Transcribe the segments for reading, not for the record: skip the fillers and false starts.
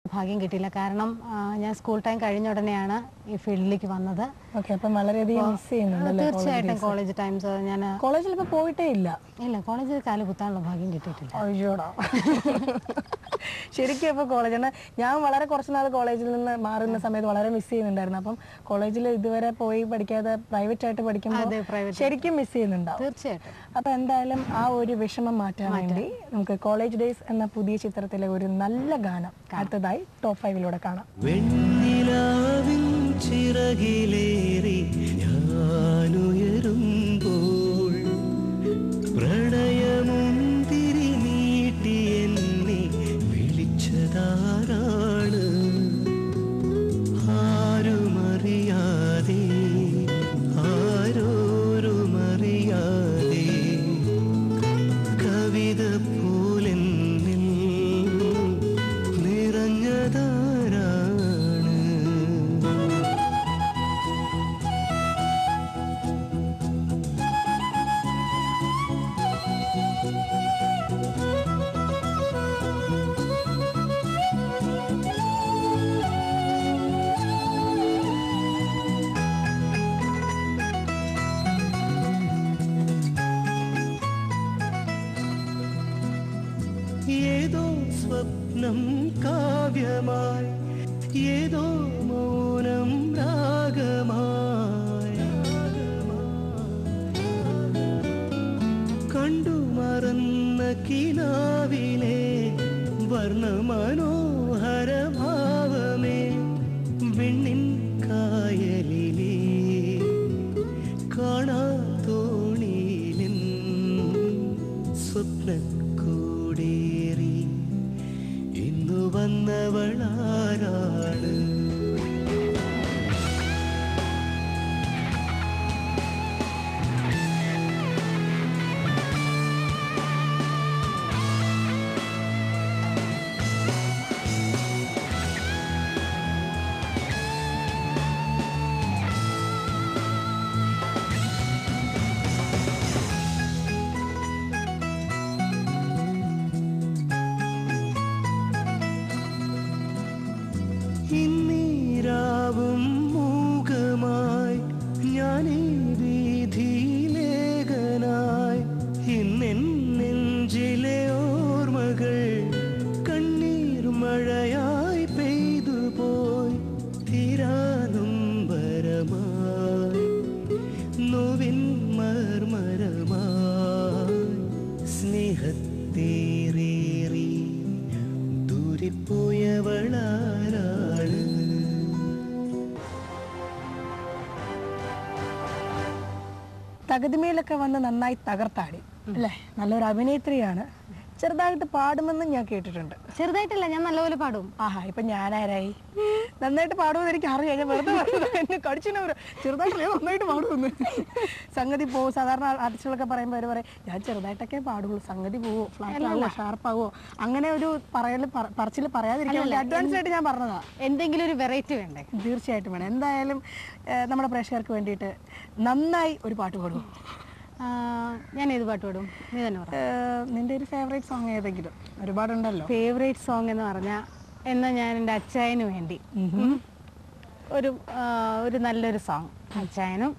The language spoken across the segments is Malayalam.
ഭാഗ്യം കിട്ടിയില്ല. കാരണം ഞാൻ സ്കൂൾ ടൈം കഴിഞ്ഞ ഉടനെയാണ് ഈ ഫീൽഡിലേക്ക് വന്നത്. തീർച്ചയായിട്ടും കോളേജ് ടൈംസ് ഞാൻ കോളേജിൽ ഇപ്പോൾ പോയിട്ടേ ഇല്ല. കോളേജിൽ കാല് കുത്താനുള്ള ഭാഗ്യം കിട്ടിയിട്ടില്ല. അയ്യോടാ. ശരിക്കും ഇപ്പോൾ കോളേജ് ഞാൻ വളരെ കുറച്ച് നാൾ കോളേജിൽ നിന്ന് മാറുന്ന സമയത്ത് വളരെ മിസ് ചെയ്യുന്നുണ്ടായിരുന്നു. അപ്പം കോളേജിൽ ഇതുവരെ പോയി പഠിക്കാതെ പ്രൈവറ്റ് ആയിട്ട് പഠിക്കുമ്പോൾ ശരിക്കും മിസ് ചെയ്യുന്നുണ്ടാവും. തീർച്ചയായിട്ടും. അപ്പം എന്തായാലും ആ ഒരു വിഷമം മാറ്റാൻ വേണ്ടി നമുക്ക് കോളേജ് ഡേയ്സ് എന്ന പുതിയ ചിത്രത്തിലെ ഒരു നല്ല ഗാനം അടുത്തതായി ടോപ്പ് 5 കാണാം. വെണ്ണിലാവിൻ ചിറകിലേറി ഞാനുയരുമ്പോൾ പ്രണയമുന്തിരി നീട്ടി എന്നെ വിളിച്ചതാരാണ്? ആരുമറിയാതെ ആരോരുമറിയാതെ കവിത പോലെന്നിൽ നിറഞ്ഞതാരാണ്? ഏതോ സ്വപ്നം കാവ്യമായി, ഏതോ മൗനം രാഗമായി കണ്ടു മറന്ന കിനാവിലെ വർണ്ണമനോഹരഭാവമേ വെണ്ണിൻ കായലിലെ കാണാത്തോണിയിലിൻ സ്വപ്നക്കൂടേറി ഇന്നു വന്നവളാരാണ്? ഇന്നീരാവും മൂകമായി ഞാനീ വീഥിലേഖനായി ഇന്നെൻ നെഞ്ചിലെ ഓർമ്മകൾ കണ്ണീർ മഴയായി പെയ്തുപോയി തീരാനുംബരമായി നോവിൻ മർമരമായി സ്നേഹത്തേറേറി ദൂരിപ്പോയവളാരാണ്? തകതിമേലൊക്കെ വന്ന് നന്നായി തകർത്താടി അല്ലേ? നല്ലൊരു അഭിനേത്രിയാണ്. ചെറുതായിട്ട് പാടുമെന്ന് ഞാൻ കേട്ടിട്ടുണ്ട്. ചെറുതായിട്ടല്ല, ഞാൻ നല്ലപോലെ പാടും. ആഹാ, ഇപ്പൊ ഞാനാരായി? നന്നായിട്ട് പാടുമെന്ന് എനിക്ക് അറിയാം. ഞാൻ വെറുതെ എന്നെ കടിച്ചിട്ട് ചെറുതായിട്ടല്ലേ നന്നായിട്ട് പാടുമെന്ന്. സംഗതി പോവും. സാധാരണ ആർട്ടിസ്റ്റുകളൊക്കെ പറയുമ്പോൾ അവർ പറയും ഞാൻ ചെറുതായിട്ടൊക്കെ പാടുള്ളൂ, സംഗതി പോവോ, ഫ്ലാറ്റാവോ, ഷാർപ്പാവോ, അങ്ങനെ ഒരു പറച്ചിൽ പറയാതിരിക്കാൻ അഡ്വാൻസ് ആയിട്ട് ഞാൻ പറഞ്ഞതാ. എന്തെങ്കിലും ഒരു വെറൈറ്റി വേണ്ടേ? തീർച്ചയായിട്ടും വേണം. എന്തായാലും നമ്മുടെ പ്രേക്ഷകർക്ക് വേണ്ടിയിട്ട് നന്നായി ഒരു പാട്ട് പാടും. ഞാൻ ഏത് പാട്ട് പാടും? നീ തന്നെ പറ. നിന്റെ ഒരു ഫേവറേറ്റ് സോങ് ഏതെങ്കിലും? ഒരുപാടുണ്ടല്ലോ. ഫേവറേറ്റ് സോങ് എന്ന് പറഞ്ഞാൽ എന്നാൽ ഞാൻ എൻ്റെ അച്ചായന് വേണ്ടി ഒരു നല്ലൊരു സോങ്, അച്ചായനും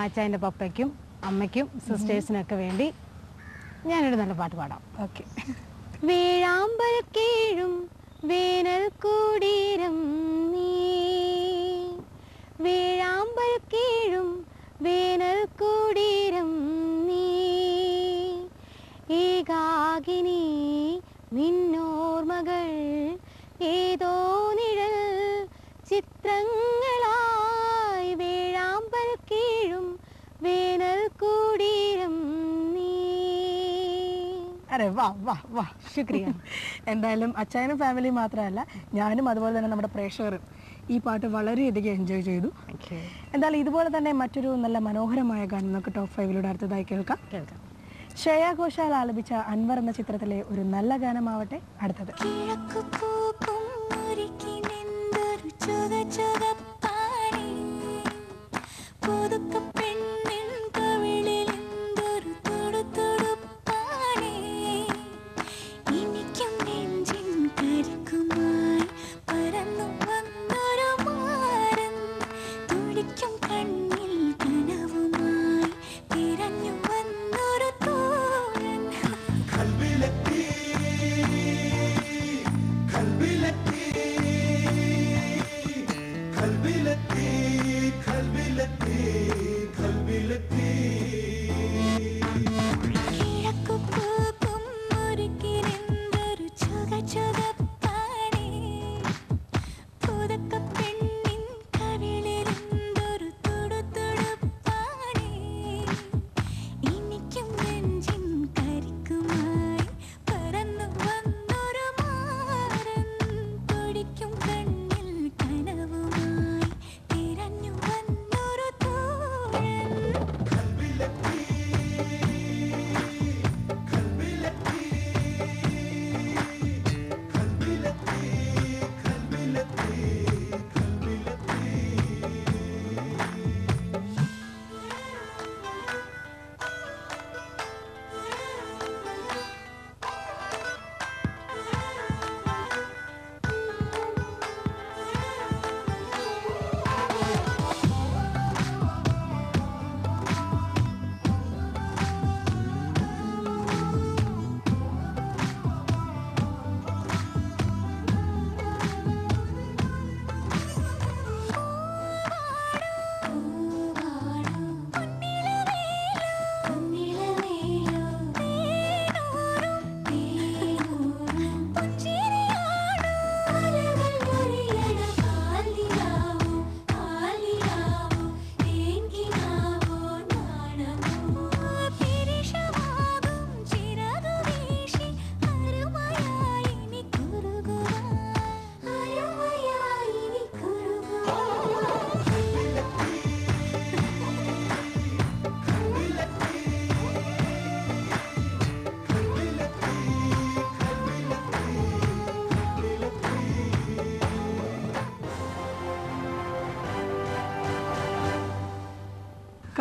അച്ചായൻ്റെ പപ്പയ്ക്കും അമ്മയ്ക്കും സിസ്റ്റേഴ്സിനൊക്കെ വേണ്ടി ഞാനൊരു നല്ല പാട്ട് പാടാം. ഓക്കെ. വേഴാമ്പൽ കീഴും വേനൽ കൂടീരം നീ, വേഴാമ്പൽ കീഴും വേനൽ കൂടീരം നീ, ഏകാകിനി നിന്നോർമകൾ ഏതോ നിഴൽ ചിത്രങ്ങളായി, വേഴാമ്പൽ കീഴും വേനൽ കൂടീരം നീ. അരെ വാ വാ വാ, ശുക്രിയ. എന്തായാലും അച്ചായനും ഫാമിലി മാത്രമല്ല, ഞാനും അതുപോലെ തന്നെ നമ്മുടെ പ്രേക്ഷകരും ഈ പാട്ട് വളരെയധികം എൻജോയ് ചെയ്തു. എന്തായാലും ഇതുപോലെ തന്നെ മറ്റൊരു നല്ല മനോഹരമായ ഗാനം നമുക്ക് ടോപ്പ് 5 അടുത്തതായി കേൾക്കാം. ശ്രേയ ഘോഷാൽ ആലപിച്ച അൻവർ എന്ന ചിത്രത്തിലെ ഒരു നല്ല ഗാനമാവട്ടെ അടുത്തത്. എനിക്കും നെഞ്ചിൻ കരുക്കുമായി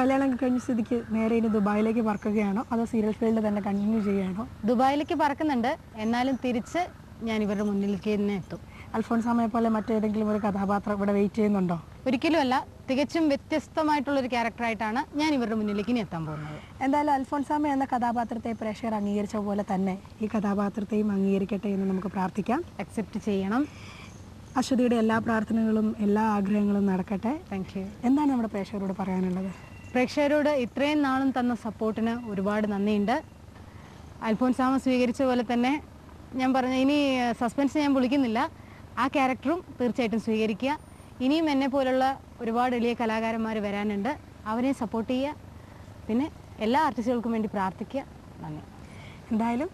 കല്യാണം കഴിഞ്ഞ സ്ഥിതിക്ക് നേരെ ഇനി ദുബായിലേക്ക് പറക്കുകയാണോ അതോ സീരിയൽ ഫീൽഡ് തന്നെ കണ്ടിന്യൂ ചെയ്യുകയാണോ? ദുബായിലേക്ക് പറക്കുന്നുണ്ട്, എന്നാലും തിരിച്ച് ഞാൻ ഇവരുടെ മുന്നിലേക്ക് തന്നെ എത്തും. അൽഫോൺസാമയെ പോലെ മറ്റേതെങ്കിലും ഒരു കഥാപാത്രം ഇവിടെ വെയിറ്റ് ചെയ്യുന്നുണ്ടോ? ഒരിക്കലുമല്ല, തികച്ചും വ്യത്യസ്തമായിട്ടുള്ളൊരു ക്യാരക്ടറായിട്ടാണ് ഞാൻ ഇവരുടെ മുന്നിലേക്ക് ഇനി എത്താൻ പോകുന്നത്. എന്തായാലും അൽഫോൺസാമ എന്ന കഥാപാത്രത്തെ പ്രേക്ഷകർ അംഗീകരിച്ച പോലെ തന്നെ ഈ കഥാപാത്രത്തെയും അംഗീകരിക്കട്ടെ എന്ന് നമുക്ക് പ്രാർത്ഥിക്കാം. അക്സെപ്റ്റ് ചെയ്യണം. അശ്വതിയുടെ എല്ലാ പ്രാർത്ഥനകളും എല്ലാ ആഗ്രഹങ്ങളും നടക്കട്ടെ. Thank you. എന്താണ് നമ്മുടെ പ്രേക്ഷകരോട് പറയാനുള്ളത്? പ്രേക്ഷകരോട് ഇത്രയും നാളും തന്ന സപ്പോർട്ടിന് ഒരുപാട് നന്ദിയുണ്ട്. അൽഫോൺസാമ സ്വീകരിച്ച പോലെ തന്നെ ഞാൻ പറഞ്ഞ ഇനി സസ്പെൻസ് ഞാൻ വിളിക്കുന്നില്ല, ആ ക്യാരക്ടറും തീർച്ചയായിട്ടും സ്വീകരിക്കുക. ഇനിയും എന്നെ പോലുള്ള ഒരുപാട് വലിയ കലാകാരന്മാർ വരാനുണ്ട്, അവരെയും സപ്പോർട്ട് ചെയ്യുക. പിന്നെ എല്ലാ ആർട്ടിസ്റ്റുകൾക്കും വേണ്ടി പ്രാർത്ഥിക്കുക. നന്ദി. എന്തായാലും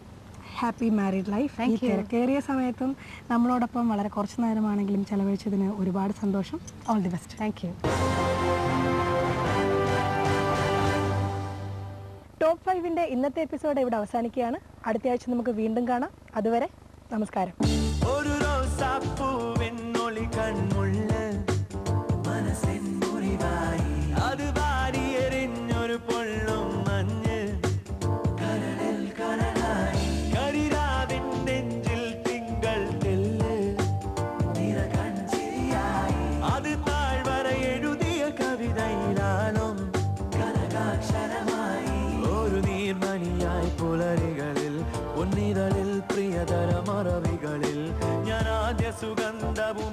ഹാപ്പി മാരീഡ് ലൈഫ്. ഈ തിരക്കേറിയ സമയത്തും നമ്മളോടൊപ്പം വളരെ കുറച്ച് നേരമാണെങ്കിലും ചെലവഴിച്ചതിന് ഒരുപാട് സന്തോഷം. All the best. Thank you. Top 5ന്റെ ഇന്നത്തെ എപ്പിസോഡ് ഇവിടെ അവസാനിക്കുകയാണ്. അടുത്ത ആഴ്ച നമുക്ക് വീണ്ടും കാണാം. അതുവരെ നമസ്കാരം. ഒരു റോസാപ്പൂവെന്നൊളി കൺമുള്ള മനസ്സിൻ മുറിവായി അത് വാരിയെറിഞ്ഞൊരു പൊള്ളും മഞ്ഞ് കരളിൽ കരളായി കരിരാവിൻ നെഞ്ചിൽ തിങ്കൾ തെല്ല് നിറകൺചിരിയായി അത് താഴ്വര എഴുതിയ കവിതയിലാളും കനകാക്ഷരമായി ഒരു നീർമണിയായി പുലരികളിൽ പൊന്നിതളിൽ പ്രിയതര മറവികളിൽ ഞാൻ ആദ്യ സുഗന്ധവും